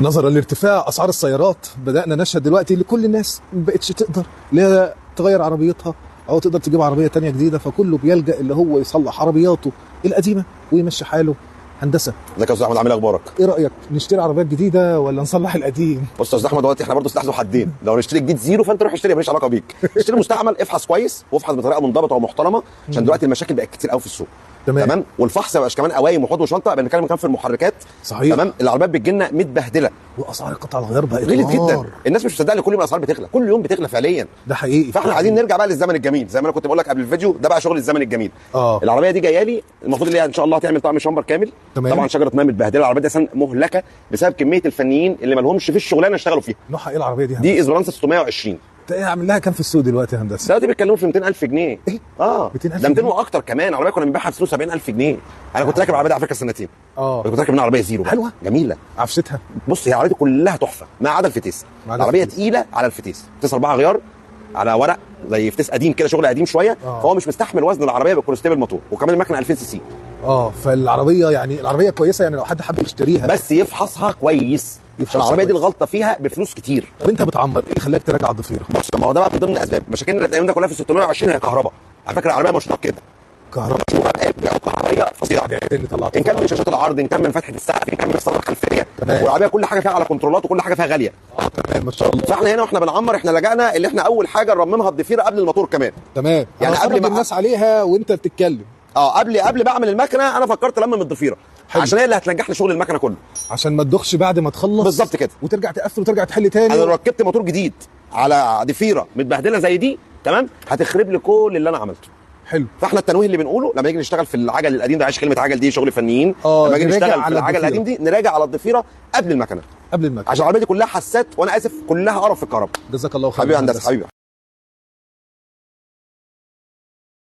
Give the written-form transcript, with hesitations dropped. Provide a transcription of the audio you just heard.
نظرا لارتفاع اسعار السيارات بدانا نشهد دلوقتي ان كل الناس ما بقتش تقدر لا تغير عربيتها او تقدر تجيب عربيه تانية جديده، فكله بيلجأ اللي هو يصلح عربياته القديمه ويمشي حاله. هندسه، ازيك يا استاذ احمد، عامل ايه اخبارك؟ ايه رايك نشتري عربيات جديده ولا نصلح القديم؟ بص يا استاذ احمد، دلوقتي احنا برضه سلاح ذو حدين. لو نشتري جديد زيرو فانت روح اشتري، ماليش علاقه بيك. اشتري مستعمل، افحص كويس وافحص بطريقه منضبطه ومحترمه، عشان دلوقتي المشاكل بقت كتير قوي في السوق. تمام. والفحص ما يبقاش كمان قوايم وحوض وشنطه، بنتكلم كمان في المحركات. صحيح. تمام. العربيات بتجي لنا متبهدله واسعار قطع الغيار بقت غلت جدا. الناس مش مصدقه ان كل يوم الاسعار بتغلى، كل يوم بتغلى فعليا. ده حقيقي. فاحنا عايزين نرجع بقى للزمن الجميل، زي ما انا كنت بقول لك قبل الفيديو، ده بقى شغل الزمن الجميل. العربيه دي جايه لي المفروض اللي هي ان شاء الله هتعمل طقم شامبر كامل. تمام. طبعا شجره ميه متبهدله، العربيه دي اصلا مهلكه بسبب كميه الفنيين اللي ما لهمش في الشغلانه اشتغلوا فيها. نوعها ايه العربيه دي؟ دي اسبرانسا 620. ايه عامل لها كام في السوق دلوقتي يا هندسه؟ دلوقتي بيتكلموا في 200,000 جنيه. ايه؟ 200,000 ده 200 واكتر كمان. العربيه كنا بنبيعها ب 70,000 جنيه. انا كنت راكب العربيه دي على فكره سنتين. كنت راكب منها عربيه زيرو بقى. حلوه جميله. عفشتها بص، هي عربيتي كلها تحفه ما عدا الفتيس. العربيه تقيله على الفتيس، فتيس 4 غيار على ورق زي فتيس قديم كده، شغل قديم شويه. فهو مش مستحمل وزن العربيه بالكوليستيبل الموتور، وكمان المكنه 2000 سي سي. فالعربيه يعني العربيه كويسه، يعني لو حد حابب يشتريها بس يفحصها كويس. العربيه دي الغلطه فيها بفلوس كتير. طب انت بتعمر ايه خلاك تراجع الضفيره؟ بص، ما هو ده بقى من ضمن الاسباب. مشاكلنا الايام ده كلها في 620 هي كهرباء. على فكره العربيه مش كده كهرباء، كهربائيه فظيعه. ان كان من شاشات العرض، ان كان من فتحه السقف، ان كان من الصاله الخلفيه، والعربيه كل حاجه فيها على كنترولات وكل حاجه فيها غاليه. تمام ما شاء الله. فاحنا هنا واحنا بنعمر احنا لجأنا اللي احنا اول حاجه نرممها الضفيره قبل الموتور كمان. تمام. يعني قبل ما الناس عليها وانت بتتكلم. قبل ما اعمل المكنه انا فكرت المم الضفيره. عشان هي اللي هتنجح لي شغل المكنه كله، عشان ما تدخش بعد ما تخلص. بالظبط كده، وترجع تقفل وترجع تحل تاني. انا لو ركبت موتور جديد على ضفيره متبهدله زي دي، تمام، هتخرب لي كل اللي انا عملته. حلو. فاحنا التنويه اللي بنقوله لما نيجي نشتغل في العجل القديم ده، عايش كلمه عجل دي شغل فنيين. لما نيجي نشتغل في العجل القديم دي نراجع على الضفيره قبل المكنه، قبل المكنه، عشان العربيه دي كلها حسات، وانا اسف كلها قرف في الكهرباء. جزاك الله خير حبيبي هندسه، حبيبي.